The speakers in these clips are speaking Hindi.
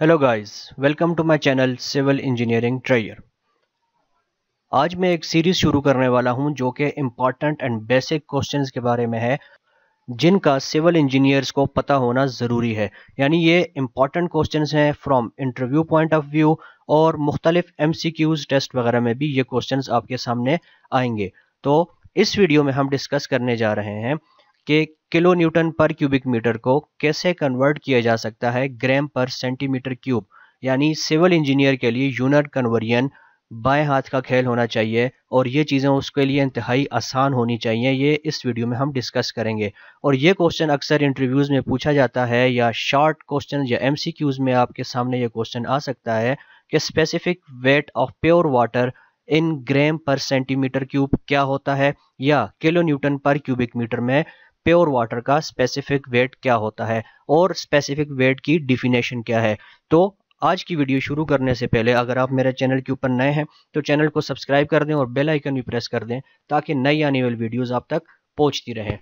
Hello guys, welcome to my channel civil engineering trier. आज मैं एक सीरीज शुरू करने वाला हूं जो कि इम्पॉर्टेंट एंड बेसिक क्वेश्चंस के बारे में है जिनका सिविल इंजीनियर्स को पता होना ज़रूरी है। यानी ये इम्पॉर्टेंट क्वेश्चंस हैं from interview point of view और मुख्तलिफ एमसीक्यूज टेस्ट वगैरह में भी ये क्वेश्चंस आपके सामने आएंगे। तो इस वीडियो में हम डिस्कस करने जा रहे हैं कि kilo newton per cubic metre को कैसे कन्वर्ट किया जा सकता है ग्राम पर सेंटीमीटर क्यूब। यानी सिविल इंजीनियर के लिए यूनिट कन्वर्जन बाएं हाथ का खेल होना चाहिए और ये चीज़ें उसके लिए इंतहाई आसान होनी चाहिए। ये इस वीडियो में हम डिस्कस करेंगे और ये क्वेश्चन अक्सर इंटरव्यूज़ में पूछा जाता है या शॉर्ट क्वेश्चन या एमसीक्यूज़ में आपके सामने ये क्वेश्चन आ सकता है कि specific weight of pure water in gram per centimetre cube क्या होता है, या kilo newton per cubic metre में प्योर वाटर का स्पेसिफिक वेट क्या होता है और स्पेसिफिक वेट की डिफिनेशन क्या है। तो आज की वीडियो शुरू करने से पहले अगर आप मेरे चैनल के ऊपर नए हैं तो चैनल को सब्सक्राइब कर दें और बेल आइकन भी प्रेस कर दें ताकि नई आने वाली वीडियोस आप तक पहुंचती रहें।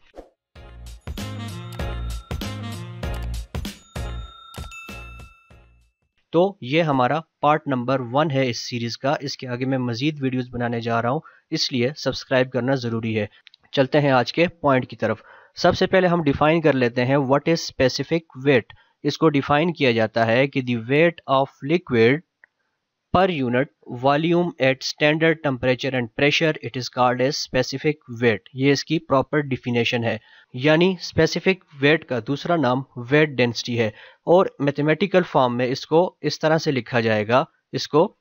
तो ये हमारा पार्ट नंबर 1 है इस सीरीज का। इसके आगे मैं मजीद वीडियोस बनाने जा रहा हूं, इसलिए सब्सक्राइब करना ज़रूरी है। चलते हैं आज के पॉइंट की तरफ। सबसे पहले हम डिफाइन कर लेते हैं व्हाट इज स्पेसिफिक वेट। इसको डिफाइन किया जाता है कि the weight of liquid per unit volume at standard temperature and pressure it is called as specific weight. ये इसकी प्रॉपर डिफिनेशन है। यानी स्पेसिफिक वेट का दूसरा नाम वेट डेंसिटी है और मैथमेटिकल फॉर्म में इसको इस तरह से लिखा जाएगा, इसको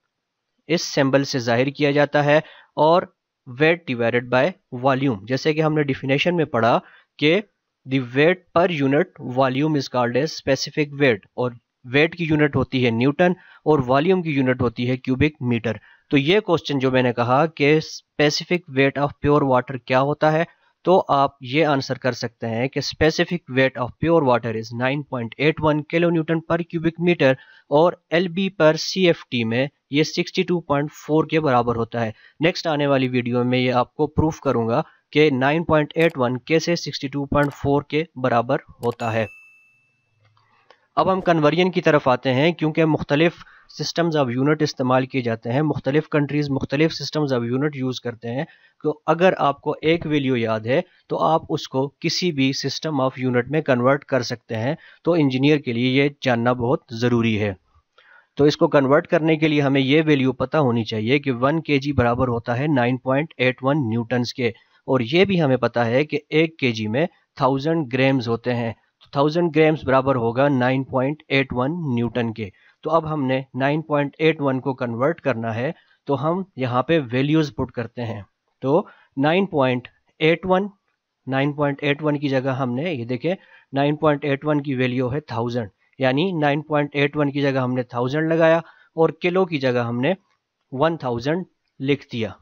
इस सिंबल से जाहिर किया जाता है और वेट डिवाइडेड बाय वॉल्यूम। जैसे कि हमने डिफिनेशन में पढ़ा कि the weight per unit volume is called as specific weight, और वेट की यूनिट होती है न्यूटन और वॉल्यूम की यूनिट होती है क्यूबिक मीटर। तो ये क्वेश्चन जो मैंने कहा कि specific weight of pure water क्या होता है, तो आप ये आंसर कर सकते हैं कि specific weight of pure water is 9.81 kilo newton per cubic metre और एलबी पर सीएफटी में ये 62.4 के बराबर होता है। नेक्स्ट आने वाली वीडियो में ये आपको प्रूफ करूंगा कि 9.81 कैसे 62.4 के बराबर होता है। अब हम कन्वर्जन की तरफ आते हैं। क्योंकि मुख्तलिफ सिस्टम्स ऑफ यूनिट इस्तेमाल किए जाते हैं, मुख्तलिफ कंट्रीज़ मुख्तलिफ सिस्टम्स ऑफ यूनिट यूज़ करते हैं, तो अगर आपको एक वैल्यू याद है तो आप उसको किसी भी सिस्टम ऑफ यूनिट में कन्वर्ट कर सकते हैं। तो इंजीनियर के लिए ये जानना बहुत ज़रूरी है। तो इसको कन्वर्ट करने के लिए हमें ये वैल्यू पता होनी चाहिए कि 1 kg बराबर होता है 9.81 न्यूटन्स के, और ये भी हमें पता है कि 1 kg में 1000 ग्राम्स होते हैं। तो 1000 ग्राम्स बराबर होगा 9.81 न्यूटन के। तो अब हमने 9.81 को कन्वर्ट करना है, तो हम यहाँ पे वैल्यूज़ पुट करते हैं। तो 9.81 की जगह हमने ये देखें 9.81 की वैल्यू है 1000, यानी 9.81 की जगह हमने 1000 लगाया और किलो की जगह हमने 1000 लिख दिया।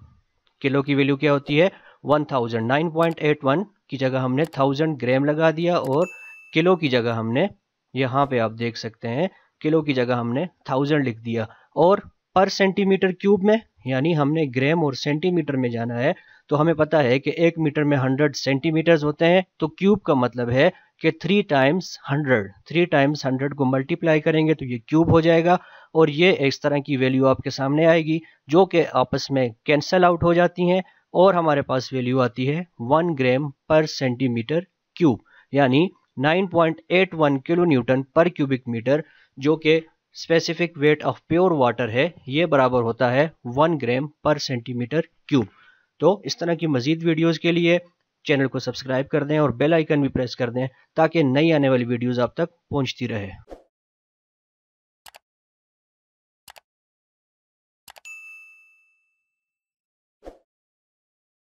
किलो की वैल्यू क्या होती है 1000। 9.81 की जगह हमने 1000 ग्राम लगा दिया और किलो की जगह हमने, यहाँ पे आप देख सकते हैं, किलो की जगह हमने 1000 लिख दिया। और पर सेंटीमीटर क्यूब में, यानी हमने ग्राम और सेंटीमीटर में जाना है, तो हमें पता है कि 1 मीटर में 100 सेंटीमीटर्स होते हैं। तो क्यूब का मतलब है कि 3 टाइम्स 100 को मल्टीप्लाई करेंगे तो ये क्यूब हो जाएगा, और ये इस तरह की वैल्यू आपके सामने आएगी जो कि आपस में कैंसल आउट हो जाती हैं और हमारे पास वैल्यू आती है 1 ग्राम पर सेंटीमीटर क्यूब, यानी 9.81 kilo newton per cubic metre, जो कि specific weight of pure water है। ये बराबर होता है 1 ग्राम पर सेंटीमीटर क्यूब। तो इस तरह की मजीद वीडियोस के लिए चैनल को सब्सक्राइब कर दें और बेल आइकन भी प्रेस कर दें ताकि नई आने वाली वीडियोस आप तक पहुंचती रहे।